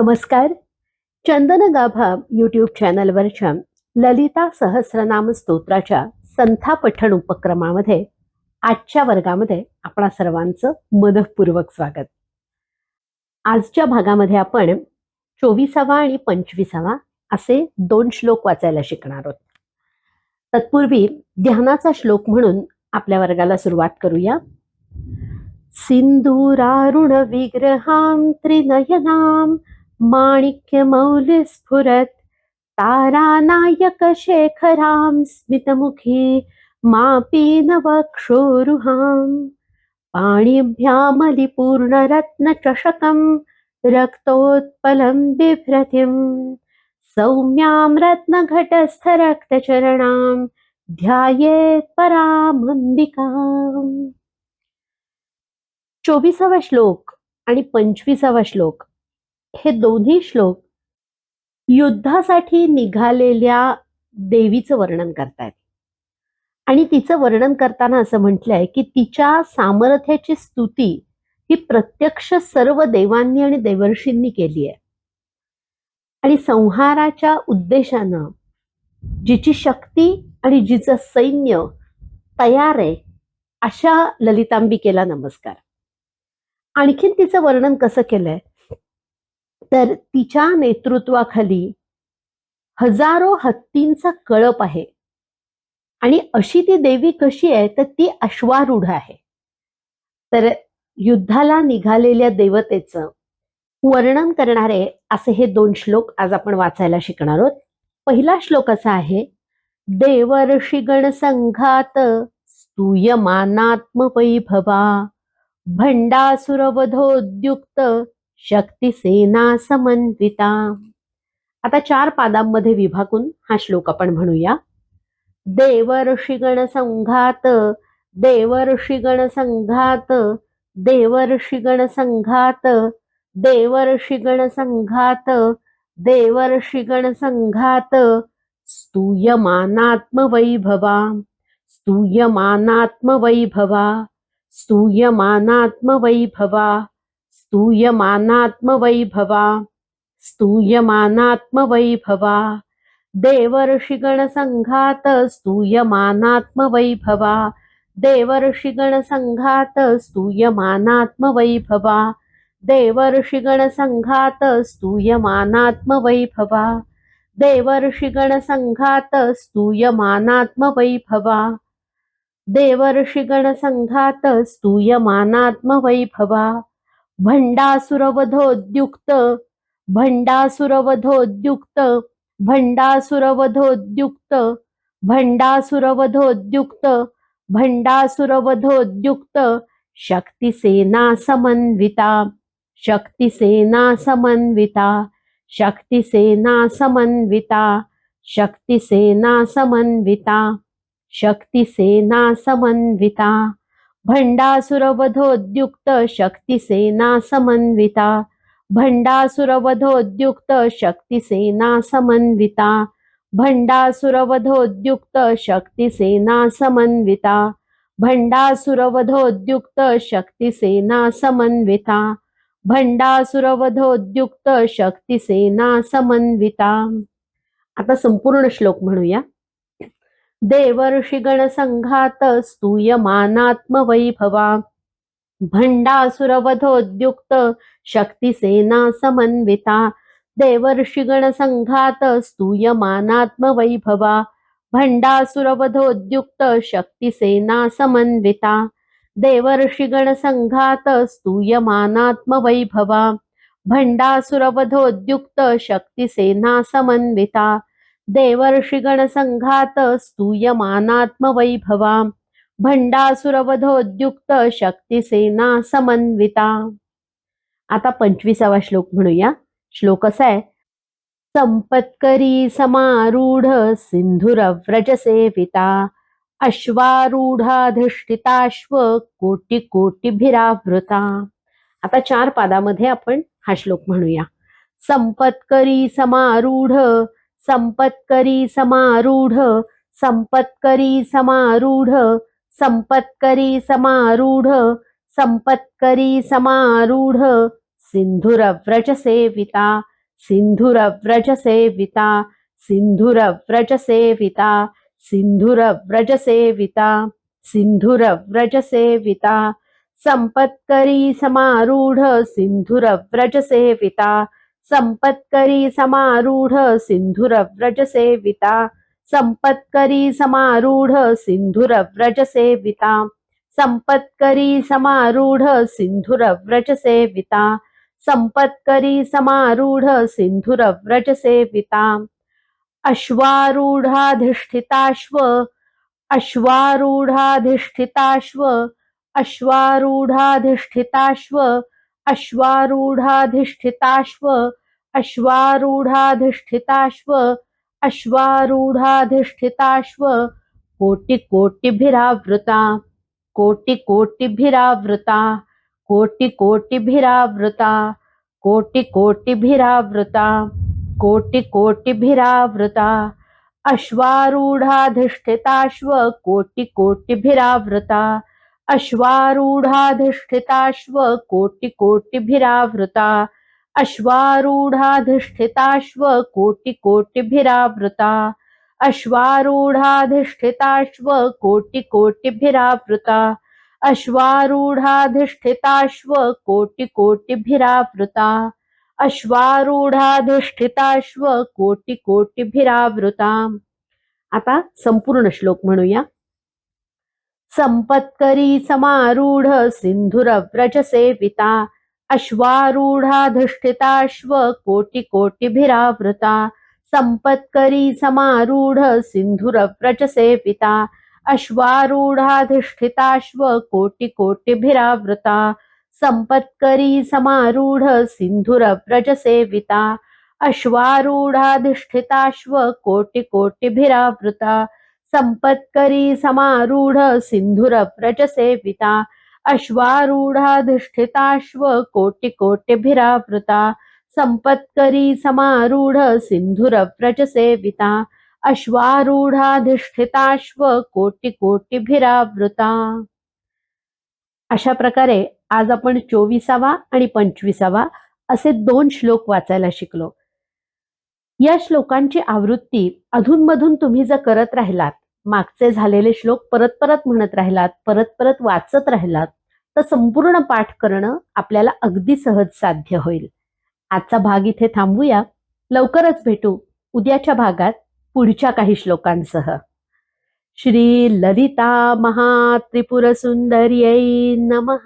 नमस्कार. चंदन गाभा यूट्यूब चॅनलवरच्या ललिता सहस्रनाम स्तोत्राच्या संथा पठण उपक्रमामध्ये आजच्या वर्गामध्ये आपणा सर्वांचं मनःपूर्वक स्वागत. आजच्या भागामध्ये आपण 24वा आणि 25वा असे 2 श्लोक वाचायला शिकणार आहोत. तत्पूर्वी ध्यानाचा श्लोक म्हणून आपल्या वर्गाला सुरुवात करूया. सिंदूरारुण विग्रहां त्रिनयनां माणिक्यमौलिस्फुरत् तारानायकशेखरां स्मितमुखी मापीनवक्षोरुहां पाणिभ्यामलिपूर्णरत्नचषकं रक्तोत्पलं बिभ्रतिं सौम्यां रत्नघटस्थरक्तचरणां ध्यायेत् परामंबिकाम्. 24वा श्लोक आणि 25वा श्लोक हे दोन्ही श्लोक युद्धासाठी निघालेल्या देवीचं वर्णन करतायत आणि तिचं वर्णन करताना असं म्हटलंय की तिच्या सामर्थ्याची स्तुती ही प्रत्यक्ष सर्व देवांनी आणि देवर्षींनी केली आहे आणि संहाराच्या उद्देशानं जिची शक्ती आणि जिचं सैन्य तयार आहे अशा ललितांबिकेला नमस्कार. आणखीन तिचं वर्णन कसं केलंय तर तिच्या नेतृत्वाखाली हजारो हत्तींचा कळप आहे आणि अशी ती देवी कशी आहे तर ती अश्वारूढ आहे. तर युद्धाला निघालेल्या देवतेचं वर्णन करणारे असे हे 2 श्लोक आज आपण वाचायला शिकणार आहोत. पहिला श्लोक असा आहे. देवर्षिगण संघात स्तूयमानात्मवैभवा भंडासुरवधोद्युक्त शक्तिसेना समन्विता. आता 4 पादांमध्ये विभागून हा श्लोक आपण म्हणूया. देवर्षिगण संघात देवर्षिगण संघात देवर्षिगण संघात देवर्षिगण संघात देवर्षिगण संघात स्तूयमानात्मवैभवा स्तूयमानात्मवैभवा स्तूयमानात्मवैभवा स्तूयमानात्मवैभवा स्तूयमानात्मवैभवा देवर्षिगण संघात स्तूयमानात्मवैभवा देवर्षिगण संघात स्तूयमानात्मवैभवा देवर्षिगण संघात स्तूयमानात्मवैभवा देवर्षिगण संघात स्तूयमानात्मवैभवा देवर्षिगण संघात स्तूयमानात्मवैभवा भंडासुरवधोद्युक्त भंडासुरवधोद्युक्त भंडासुरवधोद्युक्त भंडासुरवधोद्युक्त भंडासुरवधोद्युक्त शक्तिसेना समन्विता शक्तिसेना समन्विता शक्तिसेना समन्विता शक्तिसेना समन्विता शक्तिसेना समन्विता भंडासुरवधोद्युक्त शक्तिसेना समन्विता भंडासुरवधोद्युक्त शक्तिसेना समन्विता भंडासुरवधोद्युक्त शक्तिसेना समन्विता भंडासुरवधोद्युक्त शक्तिसेना समन्विता भंडासुरवधोद्युक्त शक्तिसेना समन्विता. आता संपूर्ण श्लोक म्हणूया. देवर्षिगण संघात स्तूयमानात्मवैभवा भंडासुरवधोद्युक्त शक्तिसेना समन्विता देवर्षिगण संघात स्तूयमानात्मवैभवा भंडासुरवधोद्युक्त शक्तिसेना समन्विता देवर्षिगण संघात स्तूयमानात्मवैभवा भंडासुरवधोद्युक्त शक्तिसेना समन्विता देवर्षिगण संघात स्तूयमानात्मवैभवा भंडासुरवधोद्युक्त शक्तिसेना समन्विता. आता 25वा श्लोक म्हणूया. श्लोक असा आहे. संपत्करी समारूढ सिंधुरव्रजसेविता अश्वारूढाधिष्ठिताश्व कोटी कोटीभिरावृता. आता 4 पादामध्ये आपण हा श्लोक म्हणूया. संपत्करी समारूढ संपत्करी समारूढ संपत्करी समारूढ संपत्करी समारूढ संपत्करी समारूढ सिंधुरव्रजसेविता सिन्धुरव्रजसेविता सिन्धुरव्रजसेविता सिन्धुरव्रजसेविता सिन्धुरव्रजसेविता संपत्करी समारूढ सिन्धुरव्रजसेविता संपत्करी समारूढ सिन्धुरव्रजसेविता संपत्करी समारूढ सिन्धुरव्रजसेविता संपत्करी समारूढ सिन्धुरव्रजसेविता संपत्करी समारूढ सिन्धुरव्रजसेविता अश्वारूढाधिष्ठिताश्व अश्वारूढाधिष्ठिताश्व अश्वारूढाधिष्ठिताश्व अश्वारूढाधिष्ठिताश्व अश्वारूढाधिष्ठिताश्व अश्वारूढाधिष्ठिताश्व कोटिकोटिभिरावृता कोटिकोटिभिरावृता कोटिकोटिभिरावृता कोटिकोटिभिरावृता कोटिकोटिभिरावृता अश्वारूढाधिष्ठिताश्व कोटिकोटिभिरावृता अश्वारूढाधिष्ठिताश्व कोटिकोटिभिरावृता अश्वारूढाधिष्ठिताश्व कोटिकोटिभिरावृता अश्वारूढाधिष्ठिताश्व कोटिकोटिभिरावृता अश्वारूढाधिष्ठिताश्व कोटिकोटिभिरावृता अश्वारूढाधिष्ठिताश्व कोटिकोटिभिरावृता. आता संपूर्ण श्लोक म्हणूया. संपत्करी समारूढ सिन्धुरव्रजसेविता अश्वारूढाधिष्ठिताश्व कोटिकोटिभिरावृता संपत्करी समारूढ सिन्धुरव्रजसेविता अश्वारूढाधिष्ठिताश्व कोटिकोटिभिरावृता संपत्करी समारूढ सिन्धुरव्रजसेविता अश्वारूढाधिष्ठिताश्व कोटिकोटिभिरावृता संपत्करी समारूढ सिन्धुरव्रजसेविता अश्वारूढाधिष्ठिताश्व कोटिकोटिभिरावृता संपत्करी समारूढ सिन्धुरव्रजसेविता अश्वारूढाधिष्ठिताश्व कोटिकोटिभिरावृता. अशा प्रकारे आज आपण 24वा आणि 25वा असे 2 श्लोक वाचायला शिकलो. या श्लोकांची आवृत्ती अधूनमधून तुम्ही जर करत राहिलात, मागचे झालेले श्लोक परत परत म्हणत राहिलात, परत परत वाचत राहिलात, तर संपूर्ण पाठ करणं आपल्याला अगदी सहज साध्य होईल. आजचा भाग इथे थांबूया. लवकरच भेटू उद्याच्या भागात पुढच्या काही श्लोकांसह. श्री ललिता महात्रिपुरसुंदर्यै नमः.